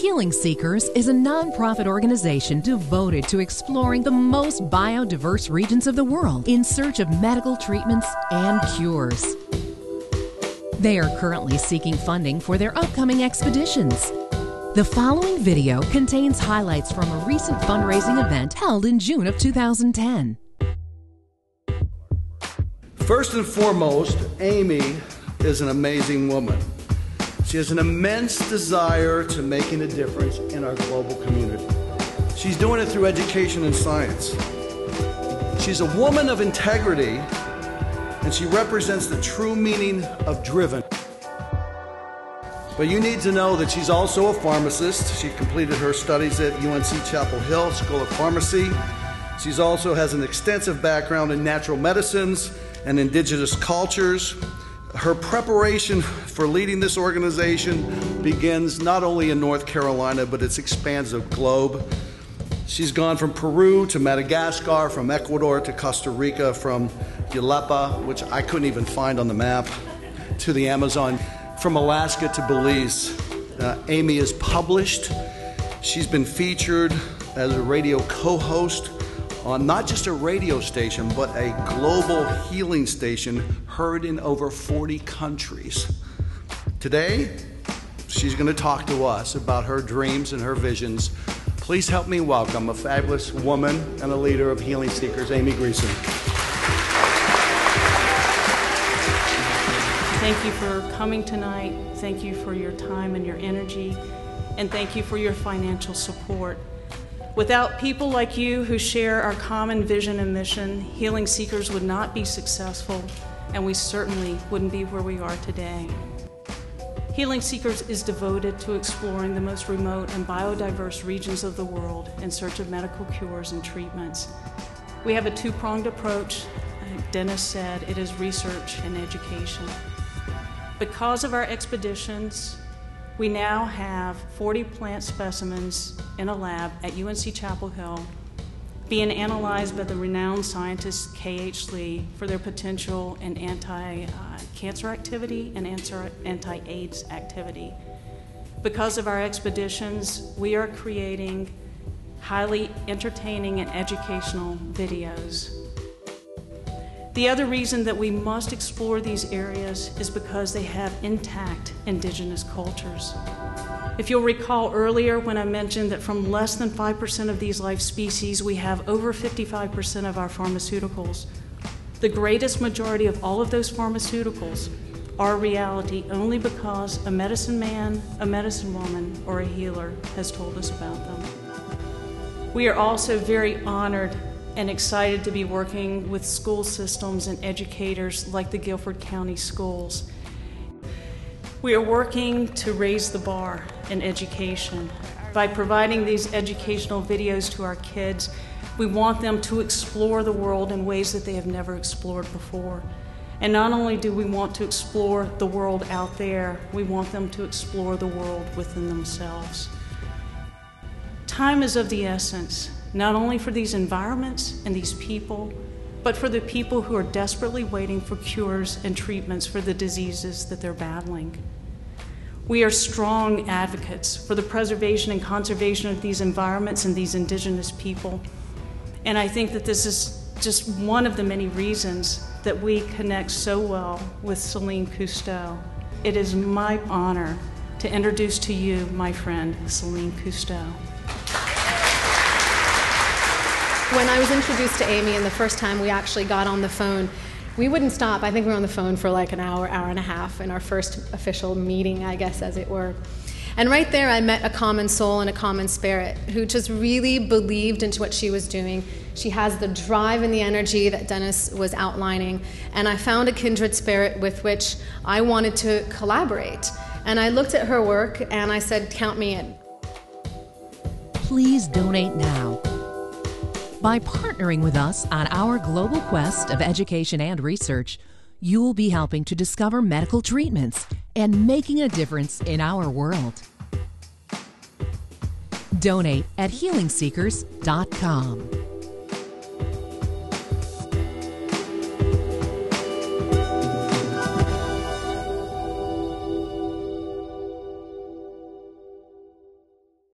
Healing Seekers is a nonprofit organization devoted to exploring the most biodiverse regions of the world in search of medical treatments and cures. They are currently seeking funding for their upcoming expeditions. The following video contains highlights from a recent fundraising event held in June of 2010. First and foremost, Amy is an amazing woman. She has an immense desire to making a difference in our global community. She's doing it through education and science. She's a woman of integrity, and she represents the true meaning of driven. But you need to know that she's also a pharmacist. She completed her studies at UNC Chapel Hill School of Pharmacy. She also has an extensive background in natural medicines and indigenous cultures. Her preparation for leading this organization begins not only in North Carolina, but it expands the globe. She's gone from Peru to Madagascar, from Ecuador to Costa Rica, from Yalepa, which I couldn't even find on the map, to the Amazon, from Alaska to Belize. Amy is published. She's been featured as a radio co-host on not just a radio station, but a global healing station heard in over 40 countries. Today, she's going to talk to us about her dreams and her visions. Please help me welcome a fabulous woman and a leader of Healing Seekers, Amy Greeson. Thank you for coming tonight. Thank you for your time and your energy. And thank you for your financial support. Without people like you who share our common vision and mission, Healing Seekers would not be successful, and we certainly wouldn't be where we are today. Healing Seekers is devoted to exploring the most remote and biodiverse regions of the world in search of medical cures and treatments. We have a two-pronged approach. Like Dennis said, it is research and education. Because of our expeditions, we now have 40 plant specimens in a lab at UNC Chapel Hill being analyzed by the renowned scientist K.H. Lee for their potential in anti-cancer activity and anti-AIDS activity. Because of our expeditions, we are creating highly entertaining and educational videos. The other reason that we must explore these areas is because they have intact indigenous cultures. If you'll recall earlier when I mentioned that from less than 5% of these life species, we have over 55% of our pharmaceuticals. The greatest majority of all of those pharmaceuticals are reality only because a medicine man, a medicine woman, or a healer has told us about them. We are also very honored and excited to be working with school systems and educators like the Guilford County Schools. We are working to raise the bar in education. By providing these educational videos to our kids, we want them to explore the world in ways that they have never explored before. And not only do we want to explore the world out there, we want them to explore the world within themselves. Time is of the essence, not only for these environments and these people, but for the people who are desperately waiting for cures and treatments for the diseases that they're battling. We are strong advocates for the preservation and conservation of these environments and these indigenous people. And I think that this is just one of the many reasons that we connect so well with Celine Cousteau. It is my honor to introduce to you my friend, Celine Cousteau. When I was introduced to Amy and the first time we actually got on the phone, we wouldn't stop. I think we were on the phone for like an hour, hour and a half in our first official meeting, I guess, as it were. And right there I met a common soul and a common spirit who just really believed into what she was doing. She has the drive and the energy that Dennis was outlining, and I found a kindred spirit with which I wanted to collaborate. And I looked at her work and I said, count me in. Please donate now. By partnering with us on our global quest of education and research, you will be helping to discover medical treatments and making a difference in our world. Donate at healingseekers.com.